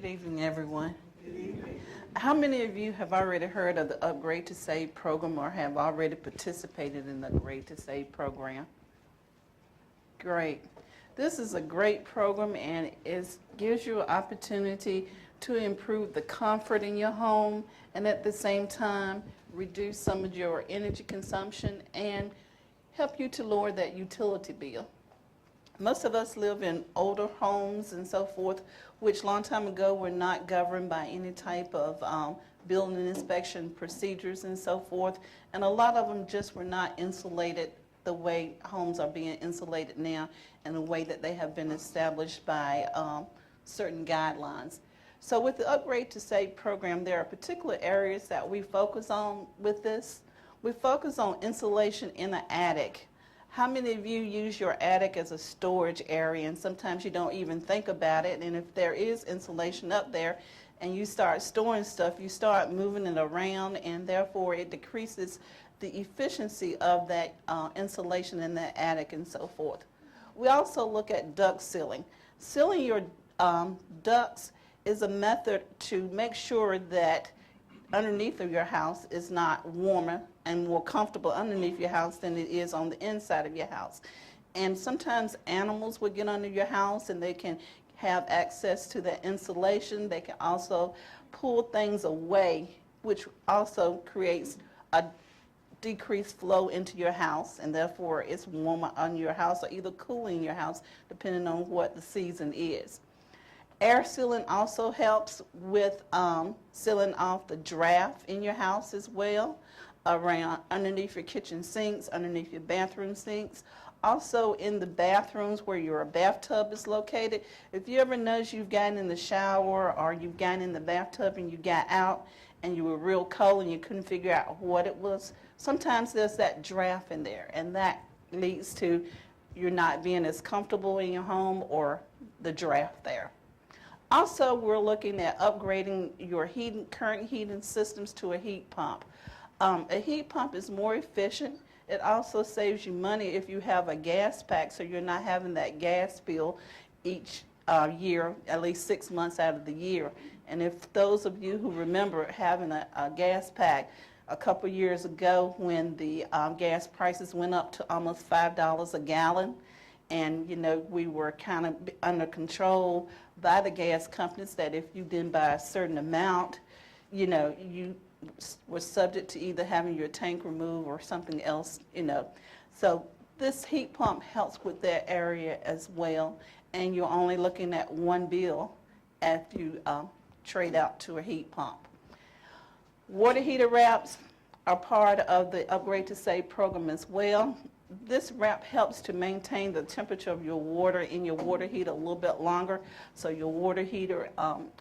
Good evening, everyone. How many of you have already heard of the Upgrade to Save program or have already participated in the Upgrade to Save program? Great. This is a great program and it gives you an opportunity to improve the comfort in your home and at the same time reduce some of your energy consumption and help you to lower that utility bill. Most of us live in older homes and so forth, which long time ago were not governed by any type of building inspection procedures and so forth. And a lot of them just were not insulated the way homes are being insulated now and the way that they have been established by certain guidelines. So with the Upgrade to Save program, there are particular areas that we focus on with this. We focus on insulation in the attic. How many of you use your attic as a storage area and sometimes you don't even think about it, and if there is insulation up there and you start storing stuff, you start moving it around and therefore it decreases the efficiency of that insulation in the attic and so forth. We also look at duct sealing. Sealing your ducts is a method to make sure that underneath of your house is not warmer and more comfortable underneath your house than it is on the inside of your house. And sometimes animals will get under your house and they can have access to the insulation. They can also pull things away, which also creates a decreased flow into your house, and therefore it's warmer on your house or either cooling your house depending on what the season is. Air sealing also helps with sealing off the draft in your house as well, around underneath your kitchen sinks, underneath your bathroom sinks. Also in the bathrooms where your bathtub is located. If you ever notice you've gotten in the shower or you've gotten in the bathtub and you got out and you were real cold and you couldn't figure out what it was, sometimes there's that draft in there, and that leads to you're not being as comfortable in your home or the draft there. Also, we're looking at upgrading your current heating systems to a heat pump. A heat pump is more efficient. It also saves you money if you have a gas pack, so you're not having that gas bill each year, at least 6 months out of the year. And if those of you who remember having a gas pack a couple years ago when the gas prices went up to almost $5 a gallon, and we were kind of under control by the gas companies that if you didn't buy a certain amount, you were subject to either having your tank removed or something else, So this heat pump helps with that area as well, and you're only looking at one bill after you trade out to a heat pump. Water heater wraps are part of the Upgrade to Save program as well. This wrap helps to maintain the temperature of your water in your water heater a little bit longer, so your water heater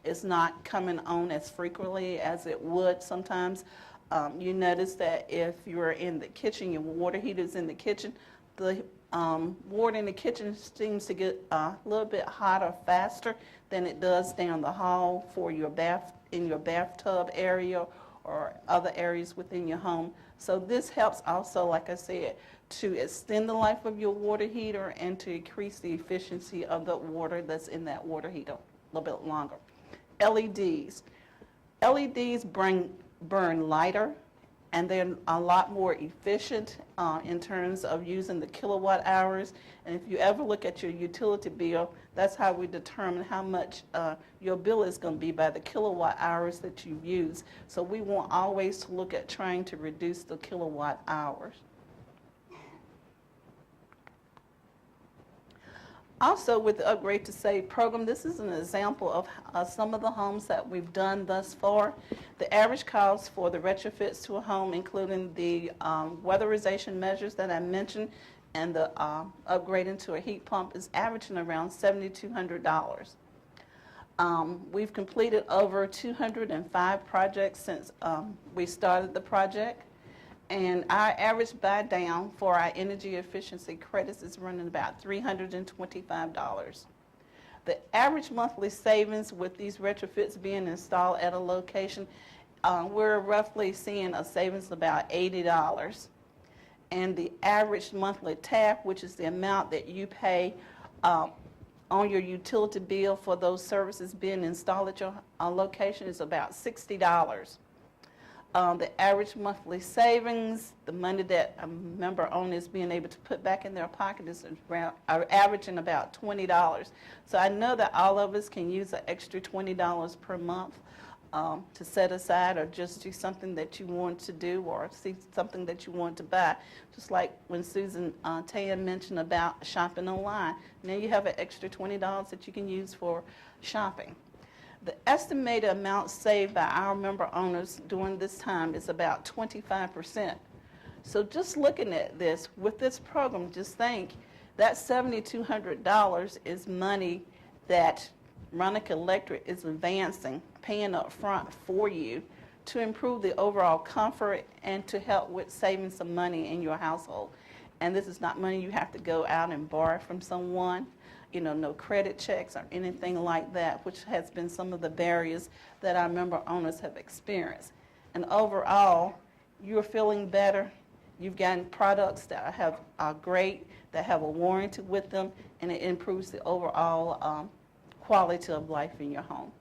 is not coming on as frequently as it would sometimes. You notice that if you're in the kitchen, your water heater is in the kitchen, the water in the kitchen seems to get a little bit hotter faster than it does down the hall for your in your bathtub area or other areas within your home. So this helps also, like I said, to extend the life of your water heater and to increase the efficiency of the water that's in that water heater a little bit longer. LEDs. LEDs burn lighter, and they're a lot more efficient in terms of using the kilowatt hours. And if you ever look at your utility bill, that's how we determine how much your bill is going to be, by the kilowatt hours that you use. So we want always to look at trying to reduce the kilowatt hours. Also, with the Upgrade to Save program, this is an example of some of the homes that we've done thus far. The average cost for the retrofits to a home, including the weatherization measures that I mentioned and the upgrading to a heat pump, is averaging around $7,200. We've completed over 205 projects since we started the project. And our average buy down for our energy efficiency credits is running about $325. The average monthly savings with these retrofits being installed at a location, we're roughly seeing a savings of about $80. And the average monthly tap, which is the amount that you pay on your utility bill for those services being installed at your location is about $60. The average monthly savings, the money that a member owner is being able to put back in their pocket is around, are averaging about $20. So I know that all of us can use an extra $20 per month to set aside, or just do something that you want to do, or see something that you want to buy. Just like when Susan Tan mentioned about shopping online. Now you have an extra $20 that you can use for shopping. The estimated amount saved by our member owners during this time is about 25%. So just looking at this, with this program, just think that $7,200 is money that Roanoke Electric is advancing, paying up front for you to improve the overall comfort and to help with saving some money in your household. And this is not money you have to go out and borrow from someone. You know, no credit checks or anything like that, which has been some of the barriers that our member owners have experienced. And overall, you're feeling better. You've gotten products that are great, that have a warranty with them, and it improves the overall quality of life in your home.